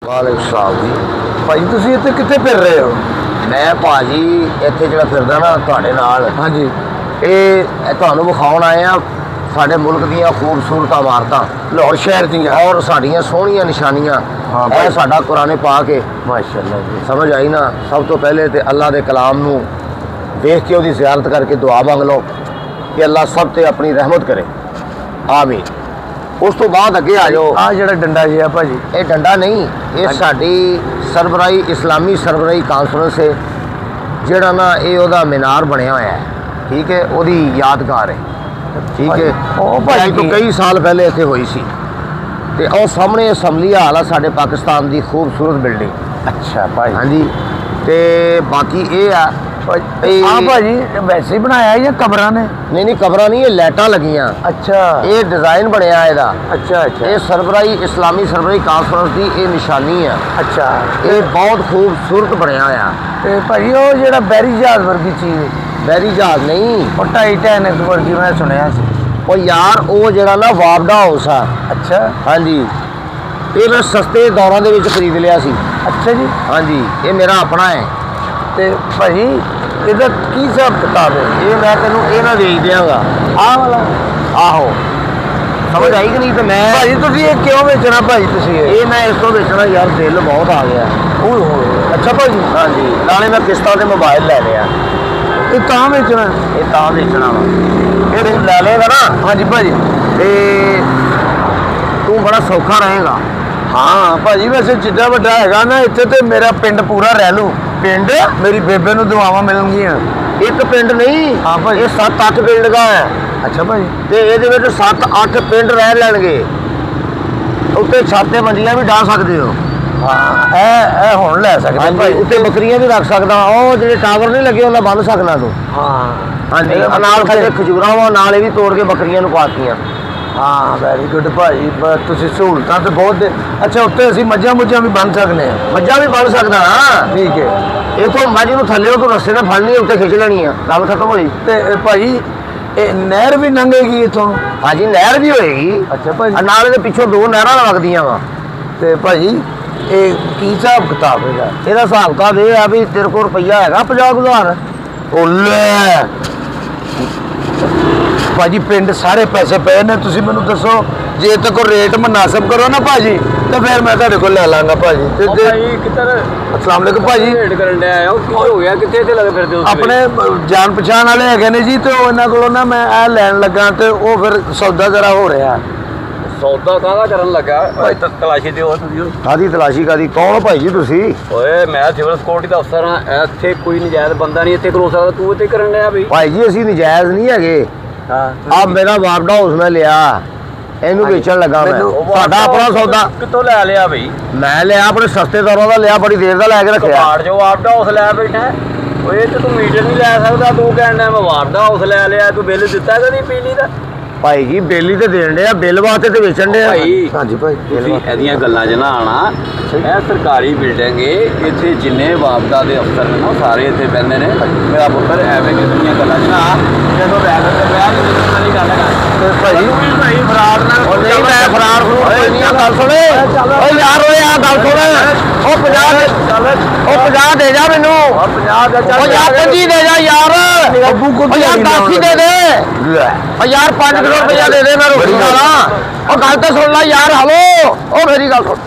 ਵਾਲੇਕੁਮ ਸਲਾਮ ਜੀ। ਭਾਈ ਤੁਸੀਂ ਇੱਥੇ ਕਿੱਥੇ ਫਿਰ ਰਹੇ ਹੋ? ਮੈਂ ਭਾਜੀ ਇੱਥੇ ਜਿਹੜਾ ਫਿਰਦਾ ਨਾ ਤੁਹਾਡੇ ਨਾਲ, ਹਾਂਜੀ, ਇਹ ਤੁਹਾਨੂੰ ਵਿਖਾਉਣ ਆਏ ਆ ਸਾਡੇ ਮੁਲਕ ਦੀਆਂ ਖੂਬਸੂਰਤ ਇਮਾਰਤਾਂ ਲਾਹੌਰ ਸ਼ਹਿਰ ਦੀਆਂ ਔਰ ਸਾਡੀਆਂ ਸੋਹਣੀਆਂ ਨਿਸ਼ਾਨੀਆਂ। ਹਾਂ ਇਹ ਸਾਡਾ ਕੁਰਾਨ ਪਾਕ ਹੈ। ਮਾਸ਼ਾਅੱਲਾ ਜੀ। ਸਮਝ ਆਈ ਨਾ? ਸਭ ਤੋਂ ਪਹਿਲੇ ਤੇ ਅੱਲਾ ਦੇ ਕਲਾਮ ਨੂੰ ਦੇਖ ਕੇ ਉਹਦੀ ਜ਼ਿਆਰਤ ਕਰਕੇ ਦੁਆ ਮੰਗ ਲਓ ਕਿ ਅੱਲਾ ਸਭ ਤੇ ਆਪਣੀ ਰਹਿਮਤ ਕਰੇ, ਆਮੀਨ। ਉਸ ਤੋਂ ਬਾਅਦ ਅੱਗੇ ਆ ਜਾਓ। ਆਹ ਜਿਹੜਾ ਡੰਡਾ ਜੀ ਆ ਭਾਜੀ, ਇਹ ਡੰਡਾ ਨਹੀਂ, ਇਹ ਸਾਡੀ ਸਰਬਰਾਈ ਇਸਲਾਮੀ ਸਰਬਰਾਈ ਕਾਨਫਰੰਸ ਹੈ ਜਿਹੜਾ ਨਾ ਇਹ ਉਹਦਾ ਮੀਨਾਰ ਬਣਿਆ ਹੋਇਆ ਹੈ, ਠੀਕ ਹੈ, ਉਹਦੀ ਯਾਦਗਾਰ ਹੈ, ਠੀਕ ਹੈ। ਉਹ ਭਾਜੀ ਤੋਂ ਕਈ ਸਾਲ ਪਹਿਲੇ ਇੱਥੇ ਹੋਈ ਸੀ ਤੇ ਉਹ ਸਾਹਮਣੇ ਅਸੈਂਬਲੀ ਹਾਲ ਆ ਸਾਡੇ ਪਾਕਿਸਤਾਨ ਦੀ ਖੂਬਸੂਰਤ ਬਿਲਡਿੰਗ। ਅੱਛਾ ਭਾਈ। ਹਾਂਜੀ, ਤੇ ਬਾਕੀ ਇਹ ਆ ਹਾਂ ਭਾਜੀ, ਵੈਸੇ ਹੀ ਬਣਾਇਆ ਜਾਂ ਕਬਰਾਂ ਨੇ? ਨਹੀਂ ਕਬਰਾਂ ਨਹੀਂ, ਇਹ ਲਾਈਟਾਂ ਲੱਗੀਆਂ। ਅੱਛਾ, ਇਹ ਡਿਜ਼ਾਈਨ ਬਣਿਆ ਇਹਦਾ। ਅੱਛਾ ਅੱਛਾ, ਇਹ ਸਰਬਰਾਈ ਇਸਲਾਮੀ ਸਰਬਰਾਈ ਕਾਨਫਰੰਸ ਦੀ ਇਹ ਨਿਸ਼ਾਨੀ ਆ। ਅੱਛਾ। ਇਹ ਬਹੁਤ ਖੂਬਸੂਰਤ ਬਣਿਆ ਹੋਇਆ। ਤੇ ਭਾਜੀ ਉਹ ਜਿਹੜਾ ਬੈਰੀ ਜਹਾਜ਼ ਵਰਗੀ ਚੀਜ਼, ਬੈਰੀ ਜਹਾਜ਼ ਨਹੀਂ, ਉਹ ਟਾਈਟੈਨਿਕ ਵਰਗੀ ਮੈਂ ਸੁਣਿਆ ਸੀ। ਉਹ ਯਾਰ ਉਹ ਜਿਹੜਾ ਨਾ ਵਾਪਡਾ ਹਾਊਸ ਆ। ਅੱਛਾ, ਹਾਂਜੀ, ਇਹ ਮੈਂ ਸਸਤੇ ਦੌਰਾਂ ਦੇ ਵਿੱਚ ਖਰੀਦ ਲਿਆ ਸੀ। ਅੱਛਾ ਜੀ। ਹਾਂਜੀ, ਇਹ ਮੇਰਾ ਆਪਣਾ ਹੈ। ਤੇ ਭਾਜੀ ਇਹਦਾ ਕੀ ਹਿਸਾਬ ਕਿਤਾਬ ਹੈ? ਇਹ ਮੈਂ ਤੈਨੂੰ ਇਹ ਨਾ ਵੇਚ ਦਿਆਂਗਾ। ਆਹ ਵਾਲਾ? ਆਹੋ, ਸਮਝ ਆਈ ਕਿ ਨਹੀਂ? ਤੇ ਮੈਂ ਭਾਜੀ ਤੁਸੀਂ ਇਹ ਕਿਉਂ ਵੇਚਣਾ ਭਾਜੀ ਤੁਸੀਂ ਇਹ ਮੈਂ ਇਸ ਤੋਂ ਵੇਚਣਾ ਯਾਰ, ਬਿੱਲ ਬਹੁਤ ਆ ਗਿਆ। ਓਏ ਹੋਏ, ਅੱਛਾ ਭਾਜੀ। ਹਾਂਜੀ, ਨਾਲੇ ਮੈਂ ਕਿਸ਼ਤਾਂ ਤੇ ਮੋਬਾਈਲ ਲੈ ਲਿਆ। ਇਹ ਤਾਂ ਵੇਚਣਾ? ਇਹ ਤਾਂ ਵੇਚਣਾ ਵਾ। ਇਹ ਦੇਖ ਲੈ ਲਏਗਾ ਨਾ। ਹਾਂਜੀ ਭਾਜੀ। ਤੇ ਤੂੰ ਬੜਾ ਸੌਖਾ ਰਹੇਗਾ। ਹਾਂ ਭਾਜੀ, ਵੈਸੇ ਜਿੱਡਾ ਵੱਡਾ ਹੈਗਾ ਨਾ ਇੱਥੇ ਤੇ ਮੇਰਾ ਪਿੰਡ ਪੂਰਾ ਰਹਿ ਲੂ। ਪਿੰਡ ਮੇਰੀ ਬੇਬੇ ਨੂੰ ਦੁਆਵਾਂ ਮਿਲਣਗੀਆਂ। ਇੱਕ ਪਿੰਡ ਨਹੀਂ, ਹਾਂ ਭਾਜੀ, ਇਹ 7-8 ਪਿੰਡ ਦਾ ਹੈ। ਅੱਛਾ ਭਾਜੀ। ਤੇ ਇਹਦੇ ਵਿੱਚ 7-8 ਪਿੰਡ ਰਹਿ ਲੈਣਗੇ। ਉੱਤੇ ਛੱਤ ਤੇ ਮੰਜੀਆਂ ਵੀ ਡਾ ਸਕਦੇ ਹੋ। ਹਾਂ, ਇਹ ਹੁਣ ਲੈ ਸਕਦੇ ਹਾਂਜੀ, ਭਾਜੀ। ਉੱਤੇ ਬੱਕਰੀਆਂ ਵੀ ਰੱਖ ਸਕਦਾ। ਉਹ ਜਿਹੜੇ ਟਾਵਰ ਨਹੀਂ ਲੱਗੇ ਉਹਨਾਂ ਬੰਨ ਸਕਦਾ ਤੂੰ। ਹਾਂ ਹਾਂਜੀ, ਨਾਲ ਖਾਲੇ ਖਜੂਰਾਂ ਵਾ, ਨਾਲ ਇਹ ਵੀ ਤੋੜ ਕੇ ਬੱਕਰੀਆਂ ਨੂੰ ਪਾਤੀਆਂ। ਹਾਂ, ਵੈਰੀ ਗੁੱਡ ਭਾਜੀ। ਤੁਸੀਂ ਸਹੂਲਤਾਂ ਤੇ ਬਹੁਤ ਅੱਛਾ। ਉੱਤੇ ਅਸੀਂ ਮੱਝਾਂ ਵੀ ਬੰਨ ਸਕਦੇ ਹਾਂ। ਮੱਝਾਂ ਵੀ ਬੰਨ ਸਕਦਾ ਨਾ। ਠੀਕ ਹੈ। ਇਥੋਂ ਮੱਝ ਨੂੰ ਥੱਲੇ ਤੋਂ ਰਸਤੇ ਨਾਲ ਫੜਨੀ, ਉੱਤੇ ਖਿੱਚ ਲੈਣੀ ਆ, ਗੱਲ ਖਤਮ ਹੋਈ। ਤੇ ਭਾਜੀ ਇਹ ਨਹਿਰ ਵੀ ਲੰਘੇਗੀ ਇਥੋਂ? ਹਾਂਜੀ, ਨਹਿਰ ਵੀ ਹੋਏਗੀ। ਅੱਛਾ ਭਾਜੀ। ਨਾਲ ਇਹਦੇ ਪਿੱਛੋਂ 2 ਨਹਿਰਾਂ ਲੱਗਦੀਆਂ ਵਾ। ਤੇ ਭਾਜੀ ਇਹ ਕੀ ਹਿਸਾਬ ਕਿਤਾਬ ਹੈਗਾ? ਇਹਦਾ ਹਿਸਾਬ ਕਿਤਾਬ ਇਹ ਆ ਵੀ ਤੇਰੇ ਕੋਲ ਰੁਪਈਆ ਹੈਗਾ 50,000? ਓਲੇ ਭਾਜੀ, ਪਿੰਡ ਸਾਰੇ ਪੈਸੇ ਪਏ ਨੇ। ਤੁਸੀਂ ਮੈਨੂੰ ਦੱਸੋ, ਜੇ ਤੇ ਕੋਈ ਰੇਟ ਮੁਨਾਸਬ ਕਰੋ ਨਾ ਭਾਜੀ, ਤੇ ਫਿਰ ਮੈਂ ਤੁਹਾਡੇ ਕੋਲ ਲੈ ਲਾਂਗਾ ਭਾਜੀ। ਤੇ ਭਾਈ ਕਿੱਧਰ ਅਸਲਾਮ ਵਾਲੇਕੁਮ ਭਾਜੀ। ਰੇਟ ਕਰਨ ਡਿਆ ਆ? ਉਹ ਕੀ ਹੋ ਗਿਆ? ਕਿੱਥੇ ਇੱਥੇ ਲੱਗ ਫਿਰਦੇ ਹੋ ਤੁਸੀਂ? ਆਪਣੇ ਜਾਣ ਪਛਾਣ ਵਾਲੇ ਹੈਗੇ ਨੇ ਜੀ, ਤੇ ਉਹਨਾਂ ਕੋਲੋਂ ਨਾ ਮੈਂ ਇਹ ਲੈਣ ਲੱਗਾ, ਤੇ ਉਹ ਫਿਰ ਸੌਦਾ ਜ਼ਰਾ ਹੋ ਰਿਹਾ। ਸੌਦਾ ਕਾਹਦਾ ਕਰਨ ਲੱਗਾ? ਤਲਾਸ਼ੀ ਦਿਓ ਤੁਸੀਂ। ਕਾਦੀ ਤਲਾਸ਼ੀ ਕਾਦੀ? ਕੌਣ ਭਾਈ ਜੀ ਤੁਸੀਂ? ਓਏ ਮੈਂ ਸਿਵਲ ਸਿਕਿਉਰਿਟੀ ਦਾ ਅਫਸਰ ਹਾਂ। ਇੱਥੇ ਕੋਈ ਨਜਾਇਜ਼ ਬੰਦਾ ਨਹੀਂ ਇੱਥੇ ਖਲੋ ਸਕਦਾ। ਤੂੰ ਇੱਥੇ ਕਰਨ ਡਿਆ ਬਈ? ਭਾਈ ਜੀ ਅਸੀਂ ਨਜਾਇਜ਼ ਨਹੀਂ ਹੈਗੇ। ਹਾਂ, ਆ ਮੇਰਾ ਵਾਪਡਾ ਹਾਊਸ ਮੈਂ ਲਿਆ, ਇਹਨੂੰ ਵੇਚਣ ਲੱਗਾ ਮੈਂ। ਸਾਡਾ ਆਪਣਾ ਸੌਦਾ ਕਿੱਥੋਂ ਲੈ ਲਿਆ ਬਈ? ਮੈਂ ਲਿਆ ਆਪਣੇ ਸਸਤੇ ਦੌਰਾਂ ਦਾ ਲਿਆ, ਬੜੀ ਦੇਰ ਦਾ ਲੈ ਕੇ ਰੱਖਿਆ। ਕਬਾੜ ਜੋ ਆਪਦਾ ਹਾਊਸ ਲੈ ਬੈਠਾ। ਓਏ ਤੇ ਤੂੰ ਮੀਟਰ ਨਹੀਂ ਲੈ ਸਕਦਾ। ਤੂੰ ਕਹਿਣ ਡਿਆ ਮੈਂ ਆਪਦਾ ਹਾਊਸ ਲੈ ਲਿਆ। ਤੂੰ ਬਿੱਲ ਦਿੱਤਾ ਕਦੀ ਬਿਜਲੀ ਦਾ? ਭਾਈ ਜੀ ਬਿੱਲ ਹੀ ਤੇ ਦੇਣ ਡਿਆ, ਬਿੱਲ ਵਾਸਤੇ ਤੇ ਵੇਚਣ ਡਿਆ। ਭਾਈ ਹਾਂਜੀ ਭਾਈ। ਤੁਸੀਂ ਇਹਦੀਆਂ ਗੱਲਾਂ 'ਚ ਨਾ ਆਣਾ। ਇਹ ਸਰਕਾਰੀ ਬਿਲਡਿੰਗ ਏ। ਇੱਥੇ ਜਿੰਨੇ ਵਾਪਦਾ ਦੇ ਅਫਸਰ ਨੇ ਨਾ ਸਾਰੇ ਇੱਥੇ ਬਹਿੰਦੇ ਨੇ। ਮੇਰਾ ਪੁੱਤਰ ਐਵੇਂ ਕਿਸੇ ਦੀਆਂ ਗੱਲਾਂ 'ਚ ਨਾ ਜਦੋਂ ਬੈਠ ਕੇ ਬਹਿ ਕੇ ਕਿਸੇ ਨਾਲ ਗੱਲ ਕਰ। ਤੇ ਭਾਈ ਫਰਾਡ ਨਾਲ ਉਹ ਨਹੀਂ, ਮੈਂ ਫਰਾਰ ਫਰੂਰ ਨਹੀਂ ਆ। ਗੱਲ ਸੁਣੇ ਓਏ ਯਾਰ, ਓਏ ਆ ਗੱਲ ਸੁਣ। ਉਹ 50 ਦੇ ਜਾ ਮੈਨੂੰ। 50 ਦਾ ਉਹ ਯਾਰ 25 ਦੇ ਜਾ ਯਾਰ। ਅੱਬੂ ਕੋ ਉਹ ਯਾਰ 10 ਹੀ ਦੇ ਦੇ। ਉਹ ਯਾਰ 5 ਕਰੋੜ ਰੁਪਇਆ ਦੇ ਦੇ, ਮੈਂ ਰੋਟੀ ਖਾਣਾ। ਉਹ ਗੱਲ ਤਾਂ ਸੁਣ ਲੈ ਯਾਰ। ਹਲੋ, ਉਹ ਮੇਰੀ ਗੱਲ ਸੁਣ।